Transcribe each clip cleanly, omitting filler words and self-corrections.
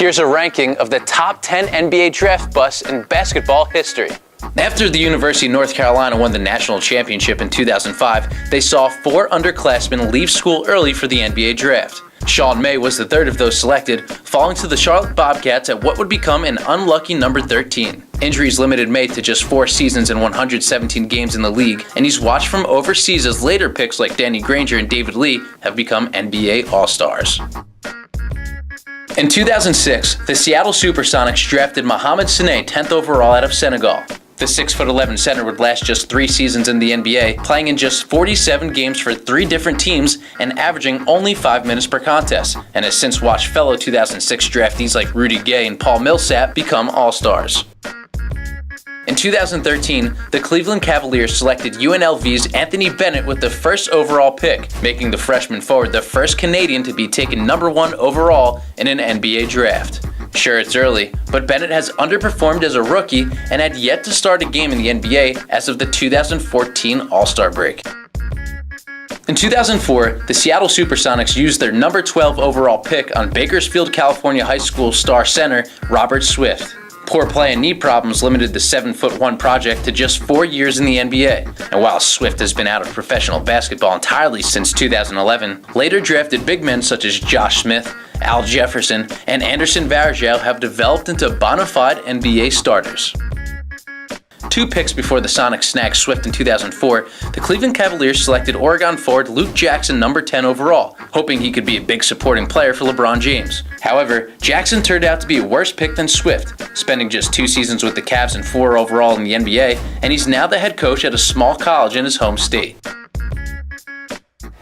Here's a ranking of the top 10 NBA draft busts in basketball history. After the University of North Carolina won the national championship in 2005, they saw 4 underclassmen leave school early for the NBA draft. Sean May was the third of those selected, falling to the Charlotte Bobcats at what would become an unlucky number 13. Injuries limited May to just 4 seasons and 117 games in the league, and he's watched from overseas as later picks like Danny Granger and David Lee have become NBA All-Stars. In 2006, the Seattle Supersonics drafted Mohamed Sane 10th overall out of Senegal. The 6'11" center would last just 3 seasons in the NBA, playing in just 47 games for 3 different teams and averaging only 5 minutes per contest, and has since watched fellow 2006 draftees like Rudy Gay and Paul Millsap become All-Stars. In 2013, the Cleveland Cavaliers selected UNLV's Anthony Bennett with the first overall pick, making the freshman forward the first Canadian to be taken number 1 overall in an NBA draft. Sure, it's early, but Bennett has underperformed as a rookie and had yet to start a game in the NBA as of the 2014 All-Star break. In 2004, the Seattle Supersonics used their number 12 overall pick on Bakersfield, California high school star center Robert Swift. Poor play and knee problems limited the 7'1" project to just 4 years in the NBA. And while Swift has been out of professional basketball entirely since 2011, later drafted big men such as Josh Smith, Al Jefferson, and Anderson Varejao have developed into bona fide NBA starters. 2 picks before the Sonics snagged Swift in 2004, the Cleveland Cavaliers selected Oregon forward Luke Jackson number 10 overall, hoping he could be a big supporting player for LeBron James. However, Jackson turned out to be a worse pick than Swift, spending just 2 seasons with the Cavs and 4 overall in the NBA, and he's now the head coach at a small college in his home state.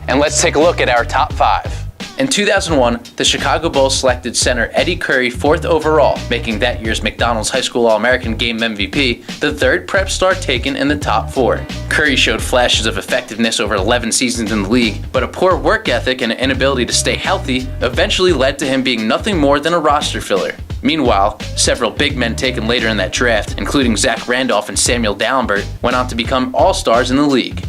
And let's take a look at our top 5. In 2001, the Chicago Bulls selected center Eddie Curry 4th overall, making that year's McDonald's High School All-American Game MVP the 3rd prep star taken in the top 4. Curry showed flashes of effectiveness over 11 seasons in the league, but a poor work ethic and an inability to stay healthy eventually led to him being nothing more than a roster filler. Meanwhile, several big men taken later in that draft, including Zach Randolph and Samuel Dalembert, went on to become all-stars in the league.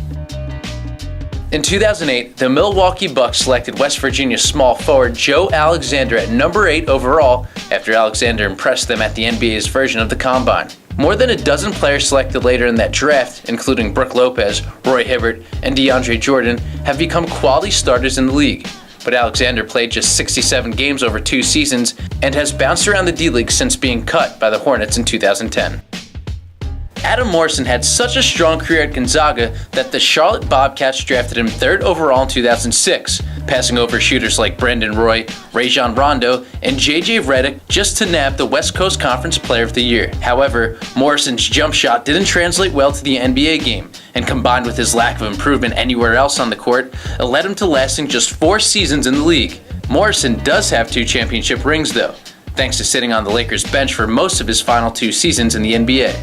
In 2008, the Milwaukee Bucks selected West Virginia small forward Joe Alexander at number 8 overall after Alexander impressed them at the NBA's version of the Combine. More than a dozen players selected later in that draft, including Brook Lopez, Roy Hibbert, and DeAndre Jordan, have become quality starters in the league. But Alexander played just 67 games over 2 seasons and has bounced around the D-League since being cut by the Hornets in 2010. Adam Morrison had such a strong career at Gonzaga that the Charlotte Bobcats drafted him 3rd overall in 2006, passing over shooters like Brandon Roy, Rajon Rondo, and J.J. Redick just to nab the West Coast Conference Player of the Year. However, Morrison's jump shot didn't translate well to the NBA game, and combined with his lack of improvement anywhere else on the court, it led him to lasting just 4 seasons in the league. Morrison does have 2 championship rings though, thanks to sitting on the Lakers bench for most of his final 2 seasons in the NBA.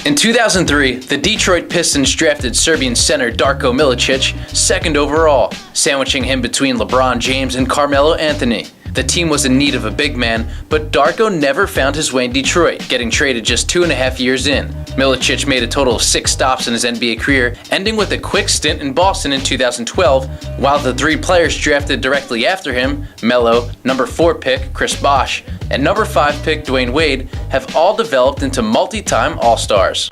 In 2003, the Detroit Pistons drafted Serbian center Darko Milicic 2nd overall, sandwiching him between LeBron James and Carmelo Anthony. The team was in need of a big man, but Darko never found his way in Detroit, getting traded just 2.5 years in. Milicic made a total of 6 stops in his NBA career, ending with a quick stint in Boston in 2012, while the 3 players drafted directly after him, Melo, number 4 pick Chris Bosh, and number 5 pick Dwayne Wade, have all developed into multi-time All-Stars.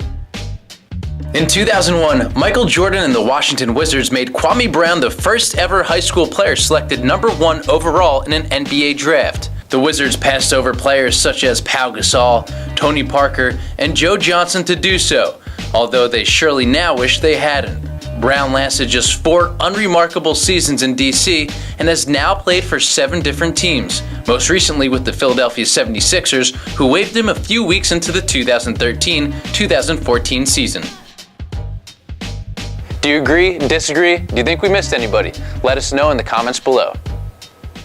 In 2001, Michael Jordan and the Washington Wizards made Kwame Brown the first ever high school player selected number 1 overall in an NBA draft. The Wizards passed over players such as Pau Gasol, Tony Parker, and Joe Johnson to do so, although they surely now wish they hadn't. Brown lasted just 4 unremarkable seasons in DC and has now played for 7 different teams, most recently with the Philadelphia 76ers, who waived him a few weeks into the 2013-2014 season. Do you agree? Disagree? Do you think we missed anybody? Let us know in the comments below.